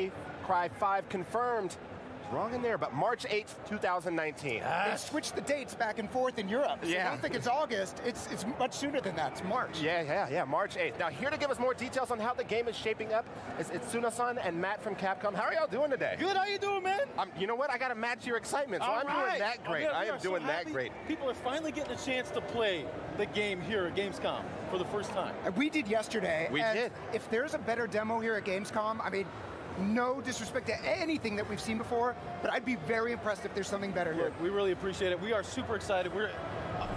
May Cry 5 confirmed. Wrong in there, but March 8th, 2019. They switched the dates back and forth in Europe. So Yeah. I don't think it's August. It's much sooner than that. It's March. Yeah, March 8th. Now, here to give us more details on how the game is shaping up is Tsuna-san and Matt from Capcom. How are y'all doing today? Good, how you doing, man? You know what? I got to match your excitement, so All I'm right. doing that great. I am doing that great. People are finally getting a chance to play the game here at Gamescom for the first time. We did yesterday. We did. If there's a better demo here at Gamescom, I mean, no disrespect to anything that we've seen before, but I'd be very impressed if there's something better here. Look, we really appreciate it. We are super excited.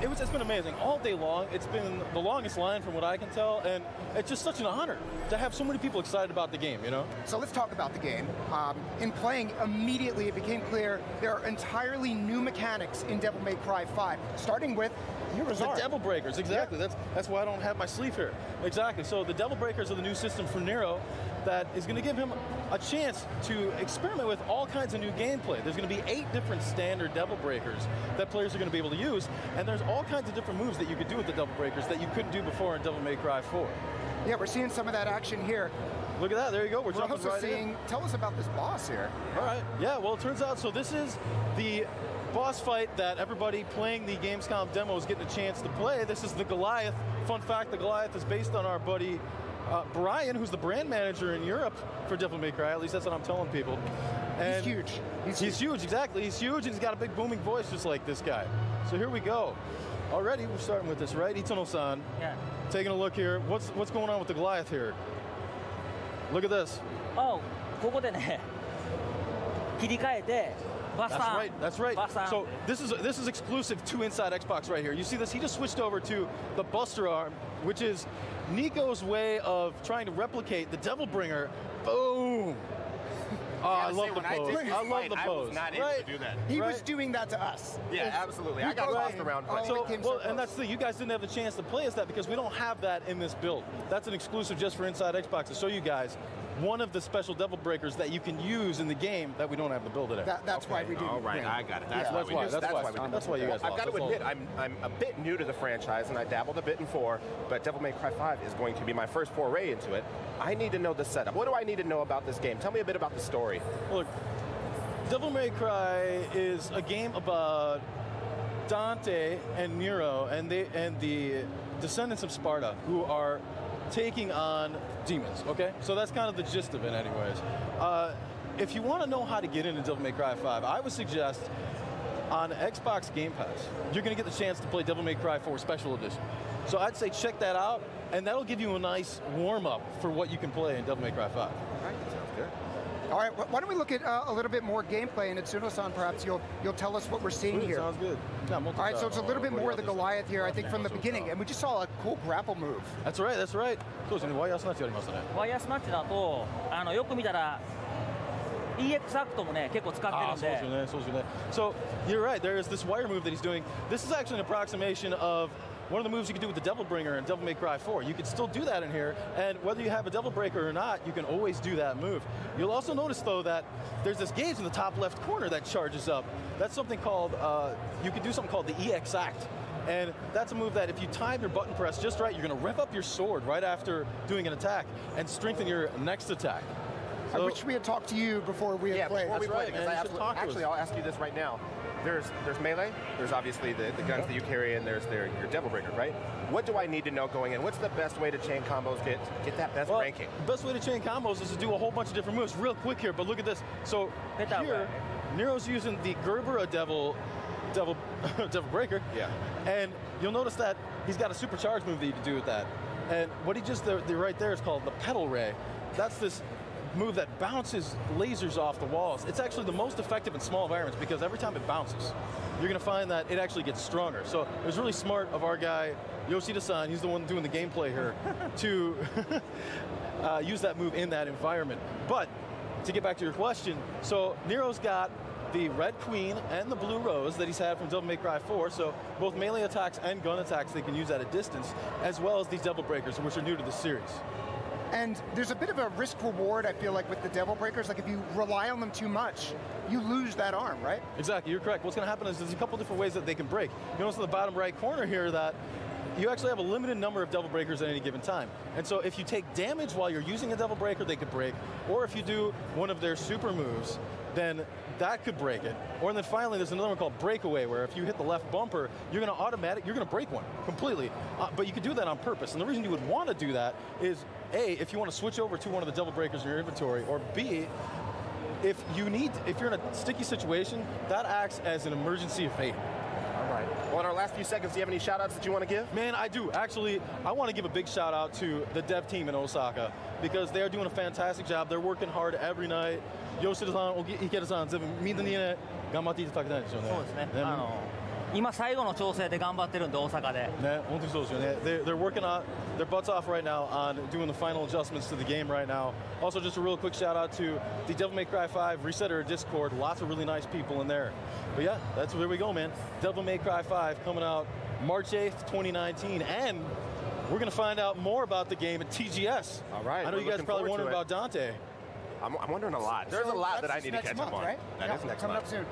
It's been amazing. All day long, it's been the longest line from what I can tell, and it's just such an honor to have so many people excited about the game, you know? So let's talk about the game. In playing, immediately it became clear there are entirely new mechanics in Devil May Cry 5, starting with the Devil Breakers, exactly. Yeah. That's why I don't have my sleeve here. Exactly. So the Devil Breakers are the new system for Nero that is going to give him a chance to experiment with all kinds of new gameplay. There's going to be 8 different standard Devil Breakers that players are going to be able to use, and there's all kinds of different moves that you could do with the Devil Breakers that you couldn't do before in Devil May Cry 4. Yeah, we're seeing some of that action here. Look at that, there you go, we're jumping also right seeing, in. Tell us about this boss here. All right, yeah, well it turns out, so this is the boss fight that everybody playing the Gamescom demo is getting a chance to play. This is the Goliath. Fun fact, the Goliath is based on our buddy Brian, who's the brand manager in Europe for Devil May Cry, at least that's what I'm telling people. And he's huge. He's huge, exactly. He's huge, and he's got a big booming voice just like this guy. So here we go. Already, we're starting with this, right? Itano-san, taking a look here. What's going on with the Goliath here? Look at this. Oh, ここでね、切り替えて、バスタン。That's right. So this is exclusive to Inside Xbox right here. You see this? He just switched over to the Buster Arm, which is Nico's way of trying to replicate the Devil Bringer. Boom! Oh, I love the pose. I love the pose. I was not able to do that. He was doing that to us. Yeah, absolutely. I got lost around. And that's the thing. You guys didn't have the chance to play as that because we don't have that in this build. That's an exclusive just for Inside Xbox to show you guys one of the special Devil Breakers that you can use in the game that we don't have the build today. That's why we do. All right, I got it. That's why you guys. I've got to admit, I'm a bit new to the franchise, and I dabbled a bit in 4, but Devil May Cry 5 is going to be my first foray into it. I need to know the setup. What do I need to know about this game? Tell me a bit about the story. Well, look, Devil May Cry is a game about Dante and Nero and the descendants of Sparta who are taking on demons, okay? So that's kind of the gist of it anyways. If you want to know how to get into Devil May Cry 5, I would suggest on Xbox Game Pass, you're going to get the chance to play Devil May Cry 4 Special Edition. So I'd say check that out, and that'll give you a nice warm-up for what you can play in Devil May Cry 5. All right, sounds good. All right, why don't we look at a little bit more gameplay, and Itsuno-san, perhaps you'll tell us what we're seeing here. Sounds good. All right, so it's a little bit more of the Goliath here, I think, from the beginning, and we just saw a cool grapple move. That's right, that's right. そうですね、ワイヤースナッチやりましたね。ワイヤースナッチだと、よく見たら EX アクトもね、結構使ってるんで。そうですよね。So you're right. There is this wire move that he's doing. This is actually an approximation of one of the moves you can do with the Devil Bringer in Devil May Cry 4. You can still do that in here, and whether you have a Devil Breaker or not, you can always do that move. You'll also notice, though, that there's this gauge in the top left corner that charges up. That's something called, you can do something called the EX Act. And that's a move that if you time your button press just right, you're going to rev up your sword right after doing an attack and strengthen your next attack. I wish we had talked to you before we had played. Before we played, actually, I'll ask you this right now. There's melee, there's obviously the guns that you carry, and there's your Devil Breaker, right? What do I need to know going in? What's the best way to chain combos, get that best ranking? The best way to chain combos is to do a whole bunch of different moves. Real quick here, but look at this. So here, Nero's using the Gerbera Devil Breaker. Yeah. And you'll notice that he's got a supercharged move that you can do with that. And what he just did right there is called the Petal Ray. That's this move that bounces lasers off the walls. It's actually the most effective in small environments because every time it bounces, you're going to find that it actually gets stronger. So it was really smart of our guy, Yoshida-san, he's the one doing the gameplay here, to use that move in that environment. But to get back to your question, so Nero's got the Red Queen and the Blue Rose that he's had from Devil May Cry 4, so both melee attacks and gun attacks they can use at a distance, as well as these Devil Breakers, which are new to the series. And there's a bit of a risk-reward, I feel like, with the Devil Breakers. Like, if you rely on them too much, you lose that arm, right? Exactly, you're correct. What's going to happen is there's a couple different ways that they can break. You notice in the bottom right corner here that you actually have a limited number of Devil Breakers at any given time. And so if you take damage while you're using a Devil Breaker, they could break. Or if you do one of their super moves, then that could break it. Or then finally, there's another one called Breakaway, where if you hit the left bumper, you're gonna break one completely. But you could do that on purpose. And the reason you would want to do that is, A, if you want to switch over to one of the Devil Breakers in your inventory, or B, if you're in a sticky situation, that acts as an emergency evade. All right. Well, in our last few seconds, do you have any shout-outs that you want to give? Man, I do. Actually, I want to give a big shout-out to the dev team in Osaka, because they are doing a fantastic job. They're working hard every night. Yoshida-san, Ikeda-san, みんなにね、頑張っていただきたいですよね。そうですね。今最後の調整で頑張ってるんで、大阪で。ね、本当にそうですよね。They're working on their butts off right now on doing the final adjustments to the game right now. Also, just a real quick shout out to the Devil May Cry 5 Resetter Discord. Lots of really nice people in there. But yeah, that's where we go, man. Devil May Cry 5 coming out March 8th, 2019, and we're gonna find out more about the game at TGS. All right. I know you guys are probably wondering about Dante. I'm wondering a lot. There's a lot that I need to catch up on. Right? That is next coming month. up soon.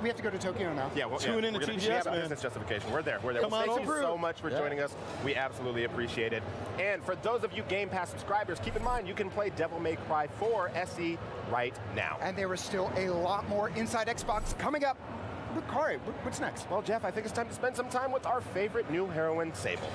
We have to go to Tokyo now. Yeah, Tune in to TGS, we have a man. business justification. We're there. Come well, on thank you over. so much for joining us. We absolutely appreciate it. And for those of you Game Pass subscribers, keep in mind you can play Devil May Cry 4 SE right now. And there is still a lot more Inside Xbox coming up. Kari, what's next? Well, Jeff, I think it's time to spend some time with our favorite new heroine, Sable.